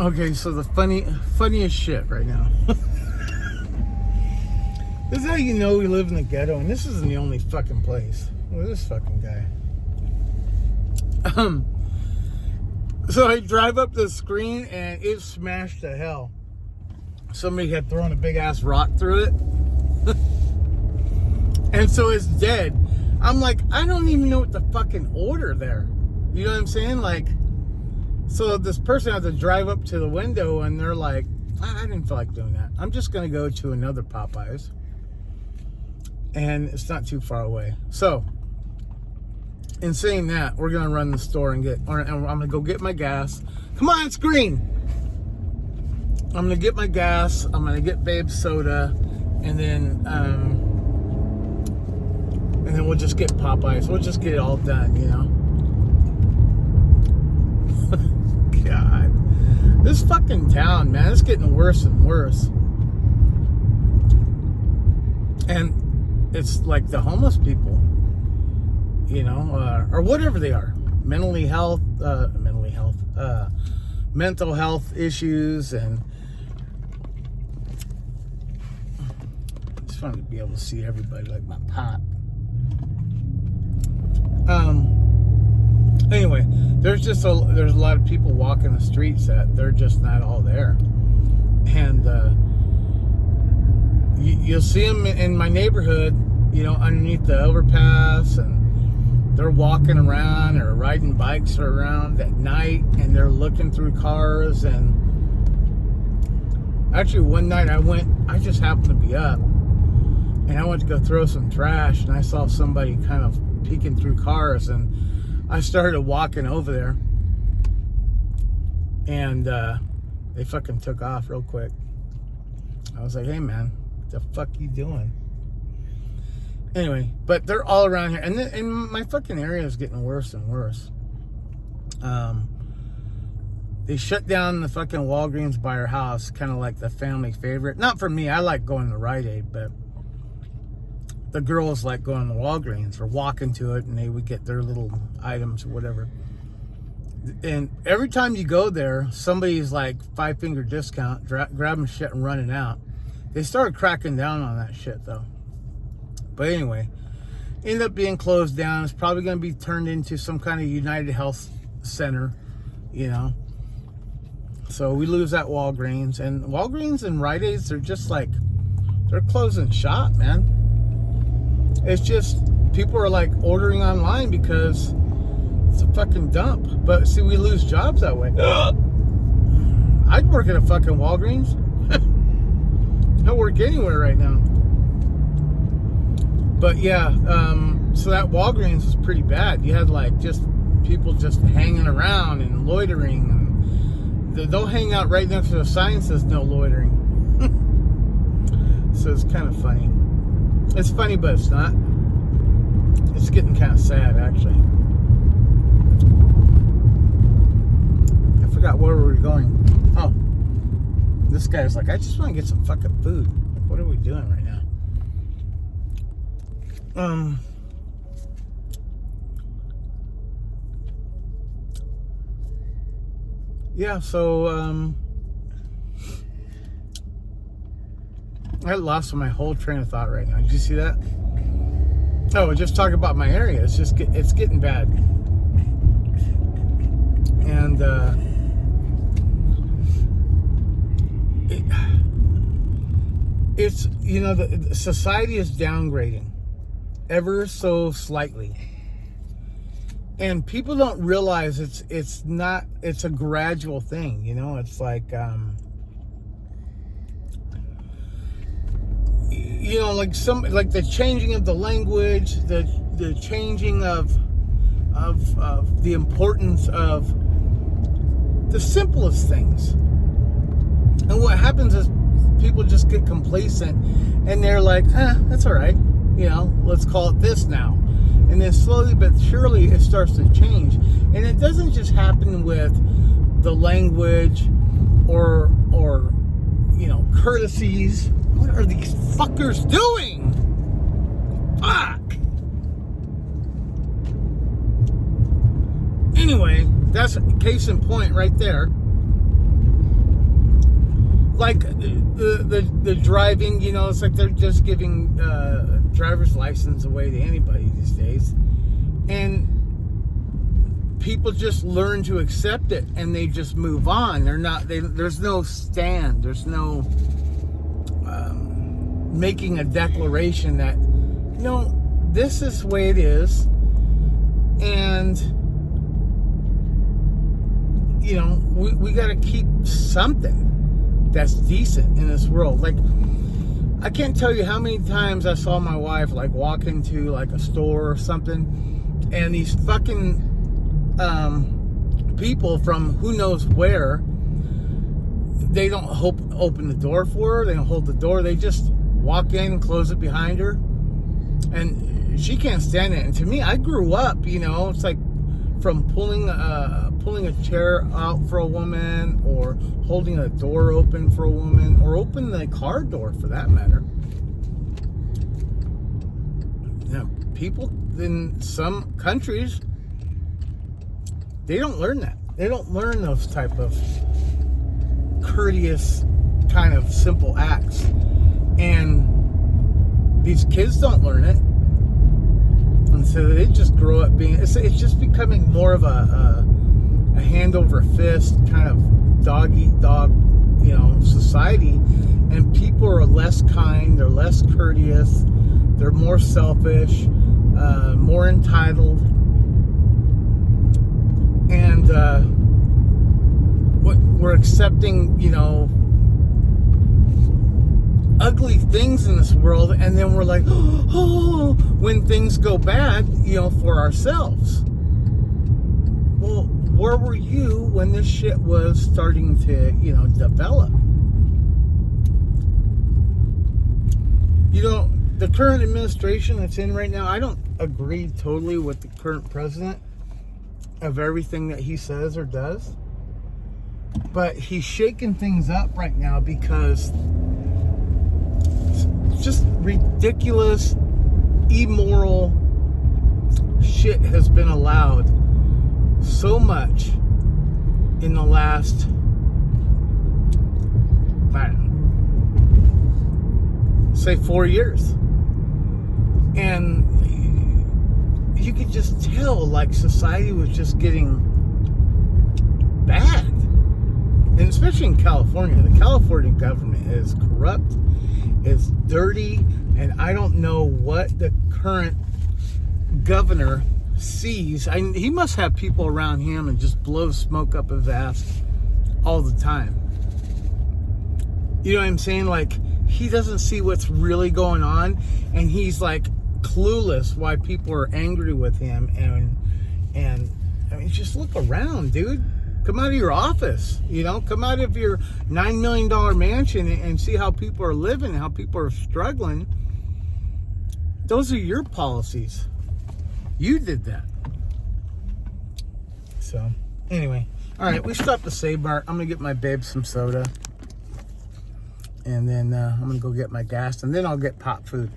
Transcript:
Okay, so the funniest shit right now. This is how you know we live in the ghetto, and this isn't the only fucking place. Look at this fucking guy. So I drive up the screen, and it smashed to hell. Somebody had thrown a big ass rock through it. And so it's dead. I'm like, I don't even know what the fucking order there. You know what I'm saying? Like, so this person had to drive up to the window, and they're like, I didn't feel like doing that. I'm just going to go to another Popeyes. And it's not too far away. So, in saying that, we're going to run the store and I'm going to go get my gas. Come on, it's green. I'm going to get my gas. I'm going to get Babe's soda. And then we'll just get Popeyes. We'll just get it all done, you know? God. This fucking town, man, it's getting worse and worse. And it's like the homeless people, you know, or whatever they are. Mental health issues, and it's fun to be able to see everybody, like my pop. Anyway, there's a lot of people walking the streets that they're just not all there, and you'll see them in my neighborhood, you know, underneath the overpass, and they're walking around or riding bikes around at night, and they're looking through cars. And actually, one night I just happened to be up, and I went to go throw some trash, and I saw somebody kind of peeking through cars, and I started walking over there, and they fucking took off real quick. I was like, hey man, what the fuck you doing? Anyway, but they're all around here, and my fucking area is getting worse and worse. They shut down the fucking Walgreens by our house, kind of like the family favorite. Not for me, I like going to Rite Aid, but the girls like going to Walgreens or walking to it, and they would get their little items or whatever. And every time you go there, somebody's like 5-finger discount, grabbing shit and running out. They started cracking down on that shit though. But anyway, ended up being closed down. It's probably going to be turned into some kind of United Health Center, you know. So we lose that Walgreens, and Walgreens and Rite Aids, they're just like, they're closing shop, man. It's just, people are like ordering online because it's a fucking dump. But see, we lose jobs that way. I'd work at a fucking Walgreens. I'd work anywhere right now. But yeah, so that Walgreens was pretty bad. You had like just people just hanging around and loitering, and they'll hang out right next to the sign that says no loitering. So it's kind of funny. It's funny, but it's not. It's getting kind of sad, actually. I forgot where we were going. Oh, this guy was like, I just want to get some fucking food. Like, what are we doing right now? Yeah, so, I lost my whole train of thought right now. Did you see that? Oh, we're just talking about my area. It's just, it's getting bad. And, it's, you know, the society is downgrading ever so slightly. And people don't realize it's a gradual thing, you know. It's like, you know, like the changing of the language, the changing of the importance of the simplest things. And what happens is people just get complacent, and they're like, that's all right, you know, let's call it this now. And then slowly but surely it starts to change. And it doesn't just happen with the language or you know, courtesies. What are these fuckers doing? Fuck! Anyway, that's a case in point right there. like the driving, you know, it's like they're just giving driver's license away to anybody these days, and people just learn to accept it and they just move on. There's no stand, there's no making a declaration that, you know, this is the way it is, and you know, we got to keep something that's decent in this world. Like, I can't tell you how many times I saw my wife like walk into like a store or something, and these fucking people from who knows where, they don't open the door for her, they don't hold the door, they just walk in and close it behind her, and she can't stand it. And to me, I grew up, you know, it's like from pulling a chair out for a woman, or holding a door open for a woman, or open the car door for that matter. You know, people in some countries, they don't learn that. They don't learn those type of courteous kind of simple acts, and these kids don't learn it. And so they just grow up being, it's just becoming more of a hand over fist kind of dog eat dog, you know, society. And people are less kind, they're less courteous, they're more selfish, more entitled. And we're accepting, you know, ugly things in this world, and then we're like, oh, when things go bad, you know, for ourselves. Well, where were you when this shit was starting to, you know, develop? You know, the current administration that's in right now, I don't agree totally with the current president of everything that he says or does, but he's shaking things up right now because just ridiculous, immoral shit has been allowed so much in the last, I don't know, say 4 years. And you could just tell, like, society was just getting bad. And especially in California. The California government is corrupt, is dirty, and I don't know what the current governor sees. He must have people around him and just blow smoke up his ass all the time. You know what I'm saying? Like, he doesn't see what's really going on, and he's like clueless why people are angry with him. And I mean, just look around, dude. Come out of your office, you know, come out of your $9 million mansion and see how people are living, how people are struggling. Those are your policies. You did that. So, anyway. All right, we stopped at Save-Mart. I'm going to get my babe some soda. And then I'm going to go get my gas. And then I'll get pop food.